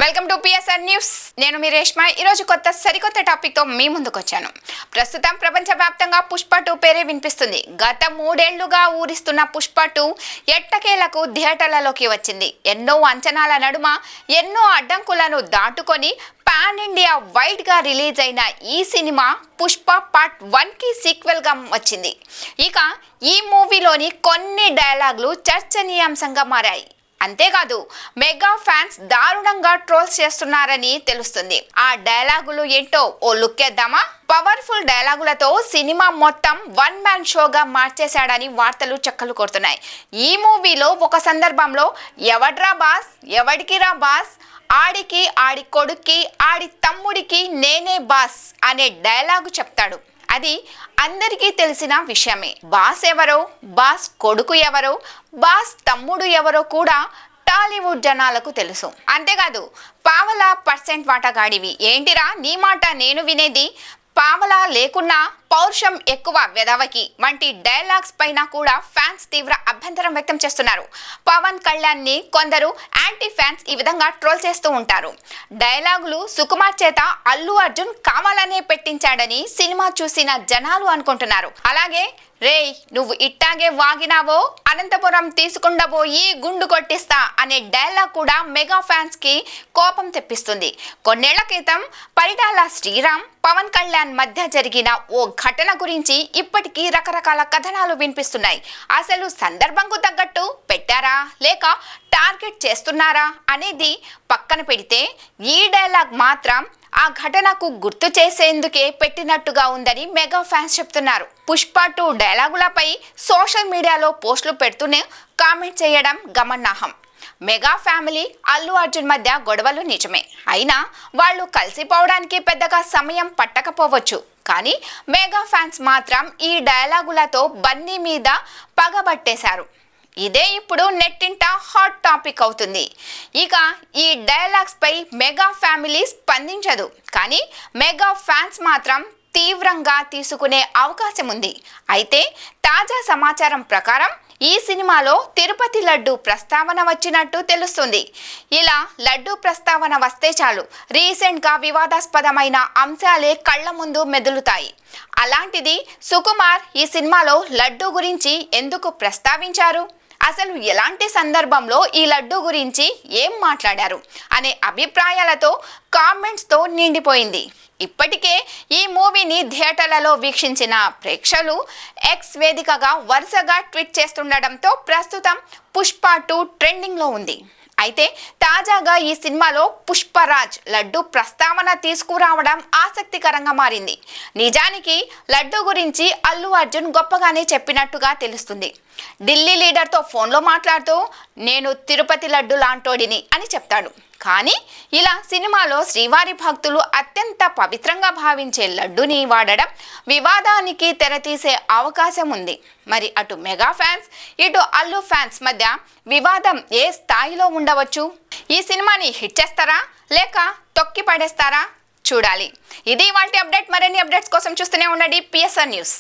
Welcome to PSR news. నేను మీ రేష్మ. ఈరోజు సరికొత్త టాపిక్తో మీ ముందుకు వచ్చాను. ప్రస్తుతం ప్రపంచవ్యాప్తంగా పుష్ప 2 పేరే వినిపిస్తుంది. గత 3 ఏళ్లుగా ఊరిస్తున్న పుష్ప 2 ఎట్టకేలకు థియేటర్లలోకి వచ్చింది. ఎన్నో అంచనాల నడుమ ఎన్నో అడ్డంకులను దాటుకొని పాన్ ఇండియా వైడ్ గా రిలీజ్ అయిన ఈ సినిమా పుష్ప పార్ట్ 1 కి సీక్వెల్ గా వచ్చింది. ఇక ఈ మూవీలోని కొన్ని డైలాగులు చర్చనీయాంశంగా మారాయి. అంతేకాదు మెగా ఫ్యాన్స్ దారుణంగా ట్రోల్స్ చేస్తున్నారని తెలుస్తుంది. ఆ డైలాగులు ఏంటో ఓ లుక్ వేద్దామా? పవర్ఫుల్ డైలాగులతో సినిమా మొత్తం 1 మ్యాన్ షోగా మార్చేశాడని వార్తలు చక్కలు కొడుతున్నాయి. ఈ మూవీలో ఒక సందర్భంలో ఎవడ్రా బాస్, ఎవడికిరా బాస్, ఆడికి, ఆడి కొడుక్కి, ఆడి తమ్ముడికి నేనే బాస్ అనే డైలాగు చెప్తాడు. అది అందరికీ తెలిసిన విషయమే. బాస్ ఎవరో, బాస్ కొడుకు ఎవరో, బాస్ తమ్ముడు ఎవరో కూడా టాలీవుడ్ జనాలకు తెలుసు. అంతేకాదు పావలా % వాటగాడివి ఏంటిరా నీ మాట నేను వినేది, పావలా లేకున్నా పౌరుషం ఎక్కువ వెదవకి వంటి డైలాగ్స్ పైన కూడా ఫ్యాన్స్ తీవ్ర అభ్యంతరం వ్యక్తం చేస్తున్నారు. పవన్ కళ్యాణ్ ని కొందరు యాంటీ ఫ్యాన్స్ ఈ విధంగా ట్రోల్ చేస్తూ ఉంటారు. డైలాగులు సుకుమార్ చేత అల్లు అర్జున్ కావాలనే పెట్టించాడని సినిమా చూసిన జనాలు అనుకుంటున్నారు. అలాగే రేయ్ నువ్వు ఇట్టాగే వాగినావో అనంతపురం తీసుకుండబోయి గుండు కొట్టిస్తా అనే డైలాగ్ కూడా మెగా ఫ్యాన్స్ కి కోపం తెప్పిస్తుంది. కొన్నేళ్ల క్రితం పరిటాల శ్రీరామ్, పవన్ కళ్యాణ్ మధ్య జరిగిన ఓ ఘటన గురించి ఇప్పటికీ రకరకాల కథనాలు వినిపిస్తున్నాయి. అసలు సందర్భంకు తగ్గట్టు పెట్టారా లేక టార్గెట్ చేస్తున్నారా అనేది పక్కన పెడితే ఈ డైలాగ్ మాత్రం ఆ ఘటనకు గుర్తు చేసేందుకే పెట్టినట్టుగా ఉందని మెగా ఫ్యాన్స్ చెప్తున్నారు. పుష్ప 2 డైలాగులపై సోషల్ మీడియాలో పోస్టులు పెడుతూనే కామెంట్ చేయడం గమనార్హం. మెగా ఫ్యామిలీ అల్లు అర్జున్ మధ్య గొడవలు నిజమే. అయినా వాళ్ళు కలిసిపోవడానికి పెద్దగా సమయం పట్టకపోవచ్చు. కానీ మెగా ఫ్యాన్స్ మాత్రం ఈ డైలాగులతో బన్నీ మీద పగబట్టేశారు. ఇదే ఇప్పుడు నెట్టింట హాట్ టాపిక్ అవుతుంది. ఇక ఈ డైలాగ్స్ పై మెగా ఫ్యామిలీ స్పందించదు. కానీ మెగా ఫ్యాన్స్ మాత్రం తీవ్రంగా తీసుకునే అవకాశం ఉంది. అయితే తాజా సమాచారం ప్రకారం ఈ సినిమాలో తిరుపతి లడ్డు ప్రస్తావన వచ్చినట్టు తెలుస్తుంది. ఇలా లడ్డు ప్రస్తావన వస్తే చాలు రీసెంట్గా వివాదాస్పదమైన అంశాలే కళ్ళ ముందు మెదులుతాయి. అలాంటిది సుకుమార్ ఈ సినిమాలో లడ్డు గురించి ఎందుకు ప్రస్తావించారు, అసలు ఎలాంటి సందర్భంలో ఈ లడ్డు గురించి ఏం మాట్లాడారు అనే అభిప్రాయాలతో కామెంట్స్తో నిండిపోయింది. ఇప్పటికే ఈ మూవీని థియేటర్లలో వీక్షించిన ప్రేక్షకులు ఎక్స్ వేదికగా వరుసగా ట్వీట్ చేస్తుండడంతో ప్రస్తుతం పుష్ప 2 ట్రెండింగ్లో ఉంది. అయితే తాజాగా ఈ సినిమాలో పుష్పరాజ్ లడ్డు ప్రస్తావన తీసుకురావడం ఆసక్తికరంగా మారింది. నిజానికి లడ్డు గురించి అల్లు అర్జున్ గొప్పగానే చెప్పినట్టుగా తెలుస్తుంది. ఢిల్లీ లీడర్తో ఫోన్లో మాట్లాడుతూ నేను తిరుపతి లడ్డు లాంటోడిని అని చెప్తాడు. కానీ ఇలా సినిమాలో శ్రీవారి భక్తులు అత్యంత పవిత్రంగా భావించే లడ్డుని వాడడం వివాదానికి తెరతీసే అవకాశం ఉంది. మరి అటు మెగా ఫ్యాన్స్ ఇటు అల్లు ఫ్యాన్స్ మధ్య వివాదం ఏ స్థాయిలో ఉండవచ్చు? ఈ సినిమాని హిట్ చేస్తారా లేక తొక్కి పడేస్తారా? చూడాలి. ఇది ఇవాల్టి అప్డేట్. మరిన్ని అప్డేట్స్ కోసం చూస్తూనే ఉండండి పిఎస్ఆర్ న్యూస్.